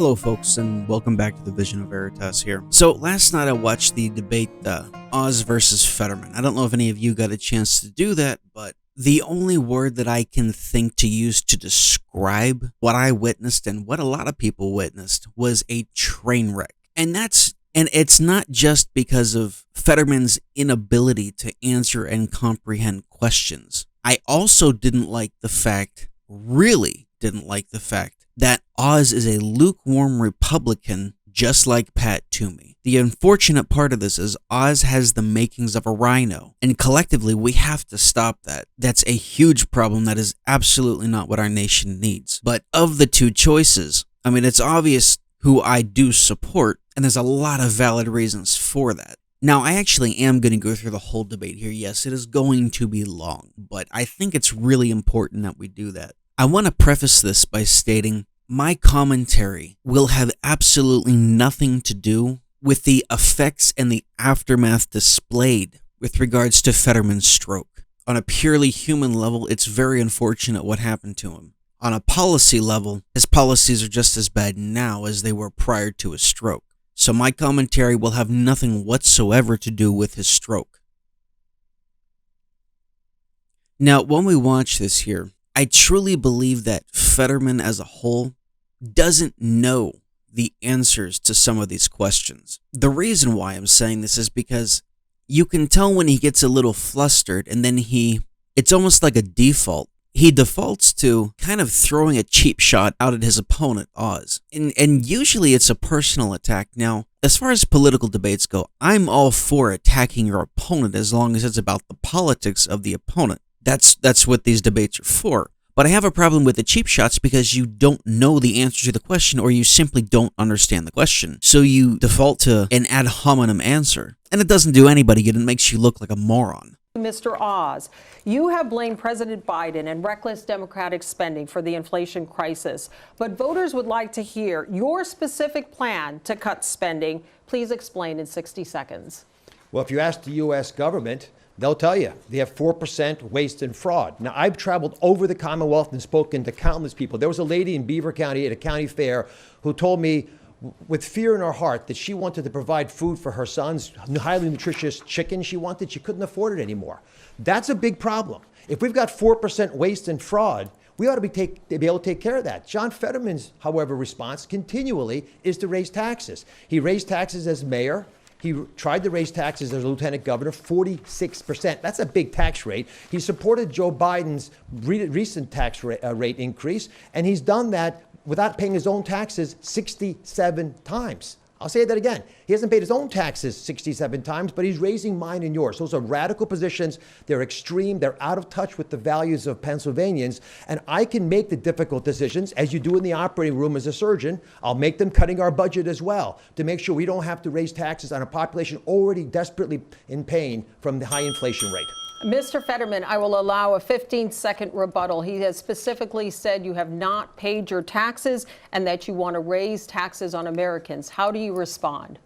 Hello folks, and welcome back to the Vision of Veritas here. So last night I watched the debate, Oz versus Fetterman. I don't know if any of you got a chance to do that, but the only word that I can think to use to describe what I witnessed and what a lot of people witnessed was a train wreck. And it's not just because of Fetterman's inability to answer and comprehend questions. I also really didn't like the fact that Oz is a lukewarm Republican just like Pat Toomey. The unfortunate part of this is Oz has the makings of a rhino, and collectively we have to stop that. That's a huge problem that is absolutely not what our nation needs. But of the two choices, I mean, it's obvious who I do support, and there's a lot of valid reasons for that. Now, I actually am going to go through the whole debate here. Yes, it is going to be long, but I think it's really important that we do that. I want to preface this by stating my commentary will have absolutely nothing to do with the effects and the aftermath displayed with regards to Fetterman's stroke. On a purely human level, it's very unfortunate what happened to him. On a policy level, his policies are just as bad now as they were prior to his stroke. So my commentary will have nothing whatsoever to do with his stroke. Now, when we watch this here, I truly believe that Fetterman as a whole doesn't know the answers to some of these questions. The reason why I'm saying this is because you can tell when he gets a little flustered, and then it's almost like a default. He defaults to kind of throwing a cheap shot out at his opponent, Oz. And usually it's a personal attack. Now, as far as political debates go, I'm all for attacking your opponent as long as it's about the politics of the opponent. That's what these debates are for. But I have a problem with the cheap shots because you don't know the answer to the question, or you simply don't understand the question. So you default to an ad hominem answer. And it doesn't do anybody good. It makes you look like a moron. Mr. Oz, you have blamed President Biden and reckless Democratic spending for the inflation crisis. But voters would like to hear your specific plan to cut spending. Please explain in 60 seconds. Well, if you ask the U.S. government, they'll tell you they have 4% waste and fraud. Now, I've traveled over the Commonwealth and spoken to countless people. There was a lady in Beaver County at a county fair who told me with fear in her heart that she wanted to provide food for her son's highly nutritious chicken she wanted. She couldn't afford it anymore. That's a big problem. If we've got 4% waste and fraud, we ought to be able to take care of that. John Fetterman's, however, response continually is to raise taxes. He raised taxes as mayor. He tried to raise taxes as a lieutenant governor, 46%. That's a big tax rate. He supported Joe Biden's recent tax rate increase, and he's done that without paying his own taxes 67 times. I'll say that again. He hasn't paid his own taxes 67 times, but he's raising mine and yours. Those are radical positions. They're extreme. They're out of touch with the values of Pennsylvanians. And I can make the difficult decisions, as you do in the operating room as a surgeon. I'll make them cutting our budget as well to make sure we don't have to raise taxes on a population already desperately in pain from the high inflation rate. Mr. Fetterman, I will allow a 15-second rebuttal. He has specifically said you have not paid your taxes and that you want to raise taxes on Americans. How do you respond?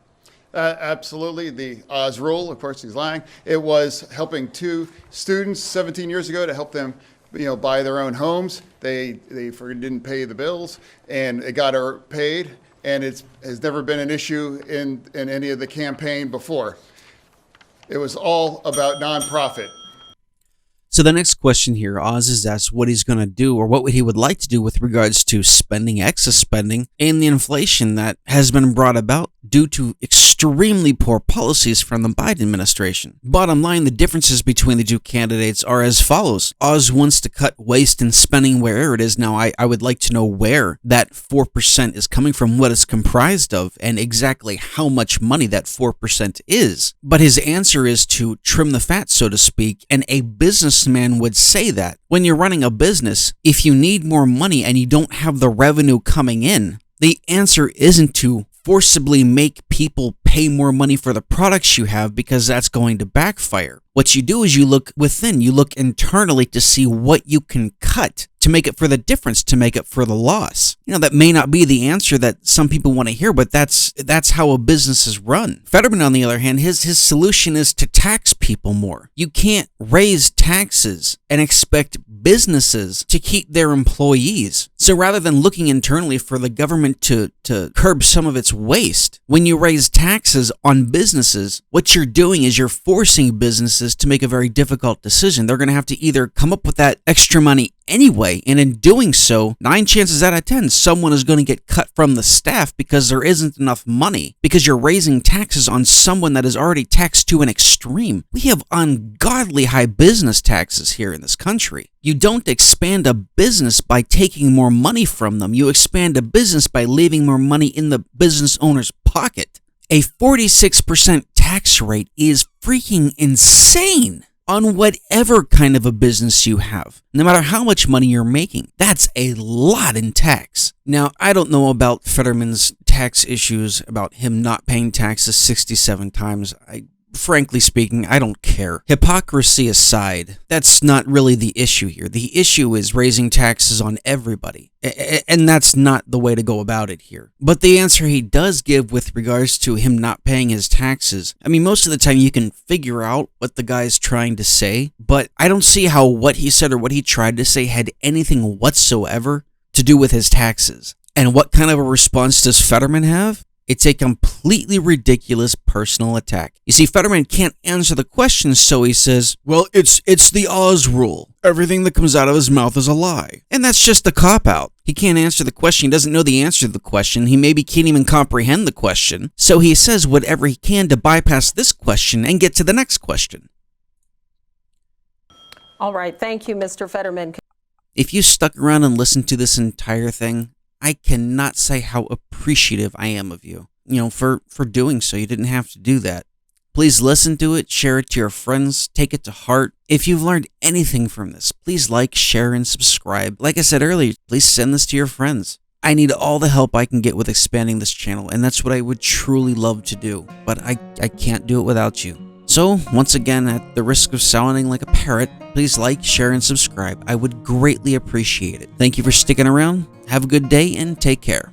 Absolutely. The Oz rule, of course, he's lying. It was helping two students 17 years ago to help them buy their own homes. They didn't pay the bills, and it got her paid, and it has never been an issue in any of the campaign before. It was all about nonprofit. So the next question here, Oz is asked what he's going to do, or what he would like to do with regards to spending, excess spending, and the inflation that has been brought about due to extremely poor policies from the Biden administration. Bottom line, the differences between the two candidates are as follows. Oz wants to cut waste and spending wherever it is. Now, I would like to know where that 4% is coming from, what it's comprised of, and exactly how much money that 4% is. But his answer is to trim the fat, so to speak, and a businessman would say that. When you're running a business, if you need more money and you don't have the revenue coming in, the answer isn't to forcibly make people pay more money for the products you have, because that's going to backfire. What you do is you look within, you look internally to see what you can cut to make it for the difference, to make it for the loss. That may not be the answer that some people want to hear, but that's how a business is run. Fetterman, on the other hand, his solution is to tax people more. You can't raise taxes and expect businesses to keep their employees. So rather than looking internally for the government to curb some of its waste, when you raise taxes on businesses, what you're doing is you're forcing businesses to make a very difficult decision. They're going to have to either come up with that extra money anyway, and in doing so, 9 chances out of 10, someone is going to get cut from the staff because there isn't enough money, because you're raising taxes on someone that is already taxed to an extreme. We have ungodly high business taxes here in this country. You don't expand a business by taking more money from them. You expand a business by leaving more money in the business owner's pocket. A 46% tax rate is freaking insane on whatever kind of a business you have, no matter how much money you're making. That's a lot in tax. Now, I don't know about Fetterman's tax issues, about him not paying taxes 67 times. Frankly speaking, I don't care. Hypocrisy aside, that's not really the issue here. The issue is raising taxes on everybody, and that's not the way to go about it here. But the answer he does give with regards to him not paying his taxes, I mean, most of the time you can figure out what the guy's trying to say, but I don't see how what he said or what he tried to say had anything whatsoever to do with his taxes. And what kind of a response does Fetterman have? It's a completely ridiculous personal attack. You see, Fetterman can't answer the question, so he says, well, it's the Oz rule. Everything that comes out of his mouth is a lie. And that's just a cop-out. He can't answer the question. He doesn't know the answer to the question. He maybe can't even comprehend the question. So he says whatever he can to bypass this question and get to the next question. All right. Thank you, Mr. Fetterman. If you stuck around and listened to this entire thing, I cannot say how appreciative I am of you, for doing so. You didn't have to do that. Please listen to it, share it to your friends, take it to heart. If you've learned anything from this, please like, share, and subscribe. Like I said earlier, please send this to your friends. I need all the help I can get with expanding this channel, and that's what I would truly love to do, but I can't do it without you. So, once again, at the risk of sounding like a parrot, please like, share, and subscribe. I would greatly appreciate it. Thank you for sticking around. Have a good day and take care.